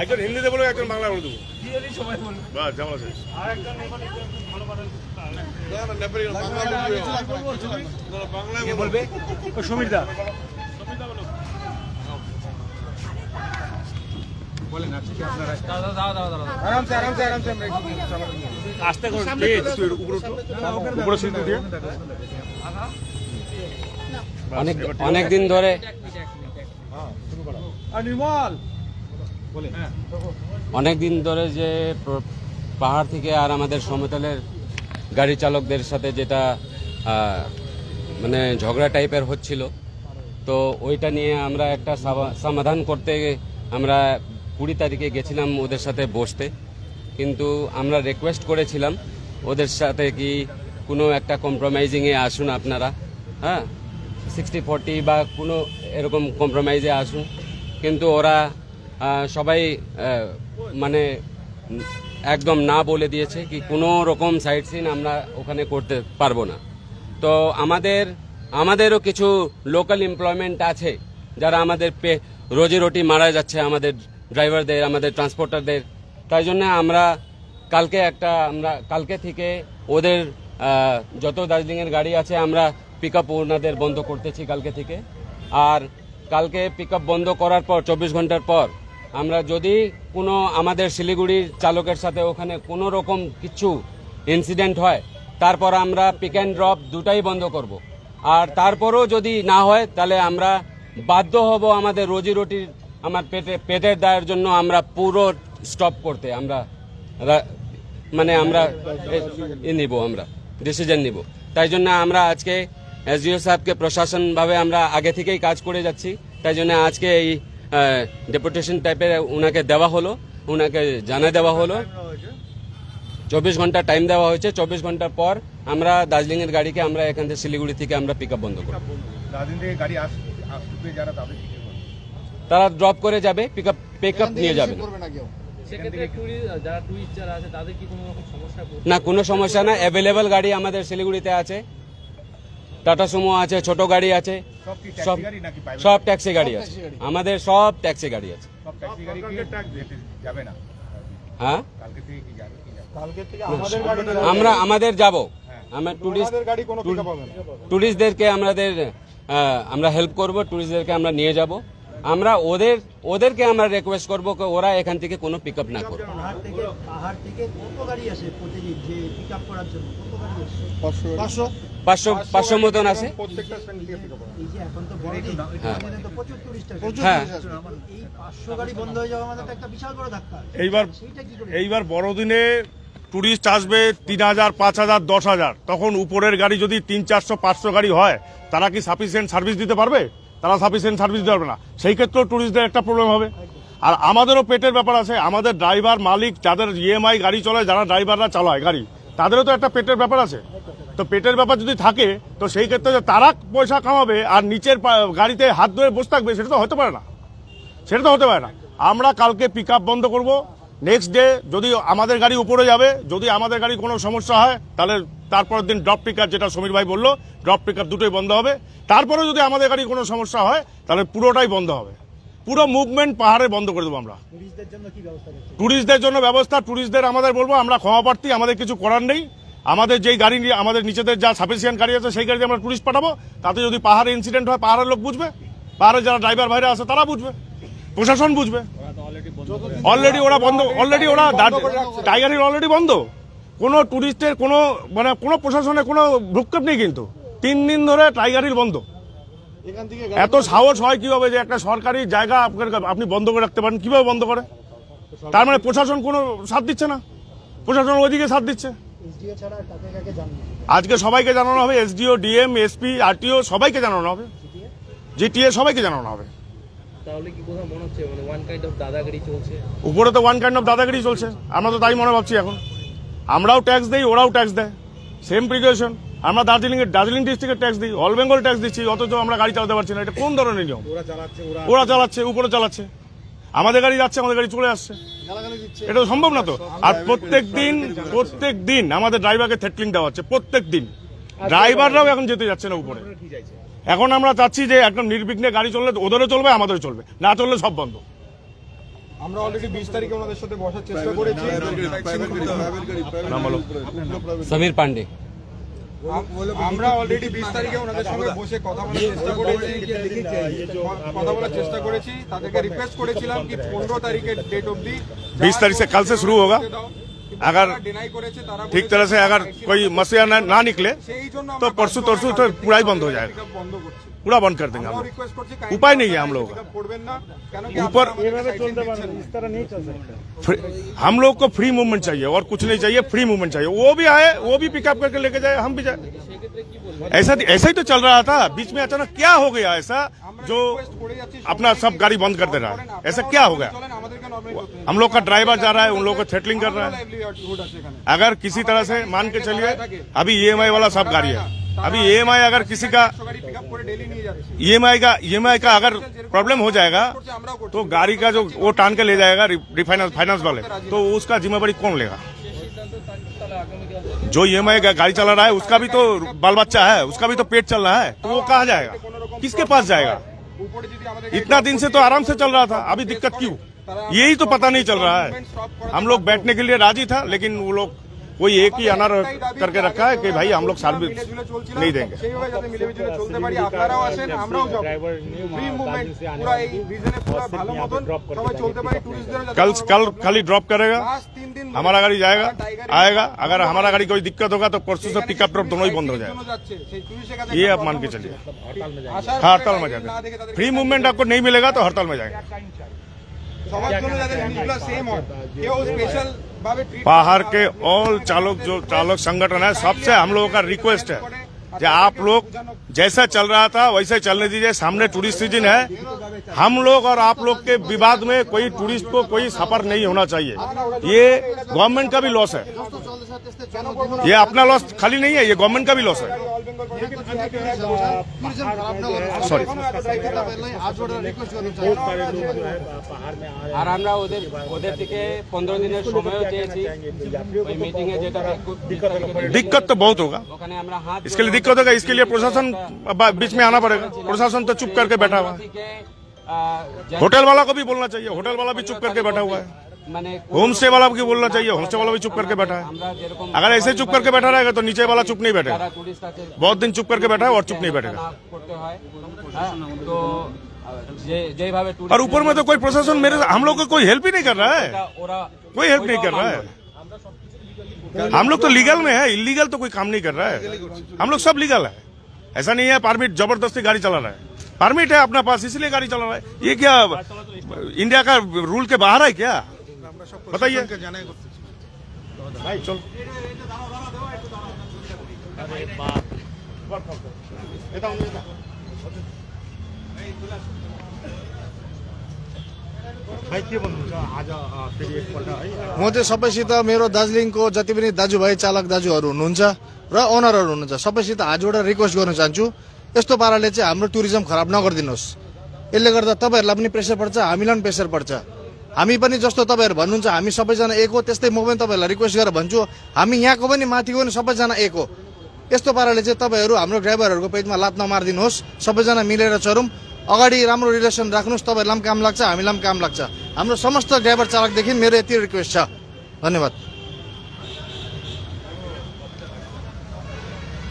একজন হিন্দিতে বলবে, একজন বাংলা বলে দেবো, বাস ঝামেলা শেষ। বলবে সমীর দা আস্তে করে উপরে সিট উঠিয়ে অনেক দিন ধরে যে পাহাড় থেকে আর আমাদের সমতলের গাড়ি চালকদের সাথে যেটা মানে ঝগড়া টাইপের হচ্ছিল, তো ওইটা নিয়ে আমরা একটা সমাধান করতে আমরা 20 তারিখে গেছিলাম ওদের সাথে বসতে। কিন্তু আমরা রিকোয়েস্ট করেছিলাম ওদের সাথে কি কোনো একটা কম্প্রোমাইজিংয়ে আসুন আপনারা, হ্যাঁ 60-40 বা কোনো এরকম কম্প্রোমাইজে আসুন। কিন্তু ওরা সবাই মানে একদম না বলে দিয়েছে কি কোনো রকম সাইট সিন আমরা ওখানে করতে পারবো না। তো আমাদেরও কিছু লোকাল এমপ্লয়মেন্ট আছে যারা আমাদের রোজি রুটি মারা যাচ্ছে, আমাদের ড্রাইভারদের, আমাদের ট্রান্সপোর্টারদের। তাই জন্য আমরা কালকে থেকে ওদের যত দার্জিলিংয়ের গাড়ি আছে আমরা পিক আপ ওনাদের বন্ধ করতেছি কালকে থেকে। আর কালকে পিক আপ বন্ধ করার পর 24 ঘন্টার পর আমরা যদি কোনো আমাদের শিলিগুড়ির চালকের সাথে ওখানে কোনো রকম কিছু ইনসিডেন্ট হয়, তারপর আমরা পিক অ্যান্ড ড্রপ দুটাই বন্ধ করব। আর তারপরও যদি না হয় তাহলে আমরা বাধ্য হব আমাদের রোজি রুটির পেটের দায়ের জন্য আমরা পুরো স্টপ করতে আমরা ডিসিশন নিব। তাই জন্য আমরা আজকে এসডিও সাহেবকে প্রশাসনভাবে আমরা আগে থেকেই কাজ করে যাচ্ছি। তাই জন্য আজকে এই ডেপুটেশন টাইপের ওনাকে দেওয়া হলো, ওনাকে জানা দেওয়া হলো। 24 ঘন্টা টাইম দেওয়া হয়েছে। 24 ঘন্টার পর আমরা দার্জিলিংয়ের গাড়িকে আমরা এখান থেকে শিলিগুড়ি থেকে আমরা পিক আপ বন্ধ করব। তারা ড্রপ করে যাবে, পিক আপ নিয়ে যাবে না, কোনো সমস্যা না। অ্যাভেলেবল গাড়ি আমাদের শিলিগুড়িতে আছে, টাটা সুমো আছে, ছোট গাড়ি আছে, সব ট্যাক্সি গাড়ি আছে, আমাদের সব ট্যাক্সি গাড়ি আছে। হ্যাঁ আমাদের যাব, আমরা টুরিস্টদেরকে আমরা হেল্প করব, টুরিস্টদেরকে আমরা নিয়ে যাব। আমরা ওদেরকে আমরা রিকোয়েস্ট করবো ওরা এখান থেকে কোনো পিক আপ না করবে। 500 মতন আছে। হ্যাঁ এইবার বড়দিনে টুরিস্ট আসবে 3000, 5000, 10,000, তখন উপরের গাড়ি যদি 300, 400, 500 গাড়ি হয়, তারা কি সাফিসিয়েন্ট সার্ভিস দিতে পারবে? তারা সাফিসিয়েন্ট সার্ভিস দিতে পারবে না। সেই ক্ষেত্রেও টুরিস্টদের একটা প্রবলেম হবে। আর আমাদেরও পেটের ব্যাপার আছে, আমাদের ড্রাইভার মালিক যাদের ইএমআই গাড়ি চলায়, যারা ড্রাইভাররা চালায় গাড়ি, তাদেরও তো একটা পেটের ব্যাপার আছে। তো পেটের ব্যাপার যদি থাকে, তো সেই ক্ষেত্রে তারা পয়সা কামাবে আর নিচের গাড়িতে হাত ধরে বসে থাকবে, সেটা তো হতে পারে না। আমরা কালকে পিক আপ বন্ধ করব। নেক্সট ডে যদি আমাদের গাড়ি উপরে যাবে, যদি আমাদের গাড়ি কোনো সমস্যা হয়, তাহলে তারপরের দিন ড্রপ পিক আপ, যেটা সমীর ভাই বললো, ড্রপ পিক আপ দুটোই বন্ধ হবে। তারপরে যদি আমাদের গাড়ি কোনো সমস্যা হয়, তাহলে পুরোটাই বন্ধ হবে। পুরো মুভমেন্ট পাহাড়ে বন্ধ করে দেবো আমরা। টুরিস্টদের জন্য ব্যবস্থা, টুরিস্টদের আমাদের বলবো আমরা ক্ষমা প্রার্থী, আমাদের কিছু করার নেই। আমাদের যেই গাড়ি নিয়ে আমাদের নিচেদের যা সাফিসিয়েন্ট গাড়ি আছে, সেই গাড়িতে আমরা টুরিস্ট পাঠাবো। তাতে যদি পাহাড়ে ইনসিডেন্ট হয়, পাহাড়ের লোক বুঝবে, পাহাড়ের যারা ড্রাইভার ভাইরা আছে তারা বুঝবে, প্রশাসন বুঝবে। অলরেডি ওরা বন্ধ, অলরেডি ওরা টাইগার হিল অলরেডি বন্ধ। কোনো টুরিস্টের কোনো কোনো প্রশাসনের কোনো ভ্রুক্ষেপ নেই। কিন্তু 3 দিন ধরে টাইগার হিল বন্ধ। এত সাহস হয় কিভাবে যে একটা সরকারি জায়গা আপনি বন্ধ করে রাখতে পারেন? কিভাবে বন্ধ করে? তার মানে প্রশাসন কোনো সাথ দিচ্ছে না, প্রশাসন ওইদিকে সাথ দিচ্ছে। আজকে সবাইকে জানানো হবে, এসডিও, ডিএম, এসপি, আরটিও সবাইকে জানানো হবে, জিটিএ সবাইকে জানানো হবে। তাহলে কি কোথাও মনে হচ্ছে মানে ওয়ান কাইন্ড অফ দাদাগিরি চলছে? উপরে তো ওয়ান কাইন্ড অফ দাদাগিরি চলছে, আমরা তো তাই মনে ভাবছি। এখন আমরাও ট্যাক্স দেই, ওরাও ট্যাক্স দেয়, সেম প্রিকশন। আমরা দার্জিলিং ডিস্ট্রিক্টের ট্যাক্স দিই, অল বেঙ্গল ট্যাক্স দিচ্ছি, অথচ আমরা গাড়ি চালাতে পারছি না। এটা কোন ধরনের নিয়ম? ওরা চালাচ্ছে, উপরে চালাচ্ছে, আমাদের গাড়ি যাচ্ছে, আমাদের গাড়ি চলে আসছে, এটা তো সম্ভব না তো। আর প্রত্যেক দিন আমাদের ড্রাইভারকে থ্রেটলিং দেওয়া হচ্ছে, প্রত্যেক দিন। ড্রাইভাররাও এখন যেতে যাচ্ছে না উপরে। এখন আমরা চাচ্ছি যে একদম নির্বিঘ্নে গাড়ি চললে ওদেরও চলবে, আমাদেরও চলবে, না চললে সব বন্ধ। আমরা অলরেডি 20 তারিখে ওনাদের সাথে বসার চেষ্টা করেছি। নাম বলো। সমীর পান্ডে। আমরা অলরেডি 20 তারিখে ওনাদের সঙ্গে বসে কথা বলার চেষ্টা করেছি, তাদেরকে রিকোয়েস্ট করেছিলাম কি 15 তারিখের ডেট অবধি 20 तारीख से कल से शुरू होगा। अगर डिनाई করেছে তারা ठीक तरह से अगर कोई मसला ना निकले সেই জন্য तो परसों तरसों तो पूरा ही बंद हो जाएगा, বন্ধ করছি। पूरा बंद कर देंगे हम আমরা लोग। রিকোয়েস্ট করছি उपाय नहीं है हम लोगों का। করবেন না কেন কি ऊपर इस तरह नहीं चल सकता। हम लोग को फ्री मूवमेंट चाहिए और कुछ नहीं चाहिए, फ्री मूवमेंट चाहिए। वो भी आए, वो भी पिकअप करके लेके जाए, हम भी जाए। ऐसा ही तो चल रहा था, बीच में अचानक क्या हो गया ऐसा जो अपना सब गाड़ी बंद कर दे रहा है? ऐसा क्या हो गया? আমাদেরকে নরমালি করতে हम लोग का ड्राइवर जा रहा है, उन लोगों को थ्रेटलिंग कर रहा है। লাইভলিহুড আছে এখানে। अगर किसी तरह से मान के चलिए, अभी EMI वाला सब गाड़ी है, अभी EMI अगर किसी का গাড়ি পিকআপ করে ডেলি নিয়ে যাচ্ছে। EMI का अगर प्रॉब्लम हो जाएगा আমরাও করছি। तो गाड़ी का जो वो टान के ले जाएगा फाइनेंस वाले, तो उसका जिम्मेवारी कौन लेगा? जो EMI का गाड़ी चला रहा है उसका भी तो बाल बच्चा है, उसका भी तो पेट चल रहा है, तो वो कहाँ जाएगा? किसके पास जाएगा? উপরে যদি আমাদের इतना दिन से तो आराम से चल रहा था, अभी दिक्कत क्यों? यही तो पता नहीं चल रहा है। हम लोग बैठने के लिए राजी था, लेकिन वो लोग कोई एक ही अनार करके रखा है कि भाई हम लोग सर्विस नहीं देंगे। সেইভাবে যাতে মিলেমিশে চলতে পারি, আপনারাও আসেন আমরাও যাব। ফ্রি মুভমেন্ট পুরো এই রিজনে পুরো ভালো মতন সবাই চলতে পারি, টুরিস্টদেরও যাতে कल खाली ड्रॉप करेगा, লাস্ট 3 दिन हमारा गाड़ी जाएगा आएगा। अगर हमारा गाड़ी कोई दिक्कत होगा तो परसों से पिकअप ड्रॉप दोनों ही बंद हो जाएगा। যাচ্ছে সেই টুরিস্টের কাছে ये आप मान के चलिए। আসার हाँ, हड़ताल में না দেখে जाएंगे। তাদের फ्री मूवमेंट आपको नहीं मिलेगा तो हड़ताल में जाएंगे। সবার জন্য যাতে জিনিসগুলো সেম হয়, কেউ স্পেশাল ভাবে ট্রিট बाहर के ऑल चालक संगठन है, सबसे हम लोगों का रिक्वेस्ट है कि आप लोग जैसा चल रहा था वैसे चलने दीजिए। सामने टूरिस्ट सीजन है, हम लोग और आप लोग के विवाद में कोई टूरिस्ट को कोई सफर नहीं होना चाहिए। ये गवर्नमेंट का भी लॉस है, ये अपना लॉस खाली नहीं है, ये गवर्नमेंट का भी लॉस है। सॉरी, আর আমরা ওদের থেকে 15 দিনের সময়ও চেয়েছি ওই মিটিং এ, যেটা दिक्कत तो बहुत होगा, ওখানে আমরা হাত इसके लिए दिक्कत होगा। इसके लिए प्रशासन बीच में आना पड़ेगा। प्रशासन तो चुप करके बैठा हुआ है। থেকে होटल वाला को भी बोलना चाहिए, होटल वाला भी चुप करके बैठा हुआ है। মানে होम स्टे वाला भी बोलना चाहिए, होम स्टे वाला भी चुप करके बैठा है। আমরা যেরকম अगर ऐसे चुप करके बैठा रहेगा तो नीचे वाला चुप नहीं बैठेगा। যারা টুরিস্ট আছে बहुत दिन चुप करके बैठा है और चुप नहीं बैठेगा। না করতে হয়, হ্যাঁ, তো যেভাবে और ऊपर में तो कोई प्रशासन हम लोग को कोई हेल्प ही नहीं कर रहा है, ওরা कोई हेल्प नहीं कर रहा है। हम लोग तो लीगल में है, इलीगल तो कोई काम नहीं कर रहा है। हम लोग सब लीगल है, ऐसा नहीं है परमिट जबरदस्ती गाड़ी चला रहा है। परमिट है अपना पास, इसलिए गाड़ी चला रहा है। ये क्या इंडिया का रूल के बाहर है क्या? बताइए भाई। चलो म चाहिँ सबैसित मेरो दार्जिलिङको जति पनि दाजुभाइ चालक दाजुहरू हुनुहुन्छ र ओनरहरू हुनुहुन्छ सबैसित आजबाट रिक्वेस्ट गर्न चाहन्छु, यस्तो पाराले चाहिँ हाम्रो टुरिज्म खराब नगरिदिनुहोस्। यसले गर्दा तपाईँहरूलाई पनि प्रेसर पर्छ, हामीलाई पनि प्रेसर पर्छ। हामी पनि जस्तो तपाईँहरू भन्नुहुन्छ हामी सबैजना एक हो, त्यस्तै म पनि तपाईँहरूलाई रिक्वेस्ट गरेर भन्छु, हामी यहाँको पनि माथिको पनि सबैजना एक हो। यस्तो पाराले चाहिँ तपाईँहरू हाम्रो ड्राइभरहरूको पेजमा लात नमारिदिनुहोस्, सबैजना मिलेर चरौँ, अगाडि राम्रो रिलेसन राख्नुहोस्। तपाईँहरूलाई पनि काम लाग्छ, हामीलाई पनि काम लाग्छ। हाम्रो समस्त ड्राइभर चालकदेखि मेरो यति रिक्वेस्ट छ। धन्यवाद।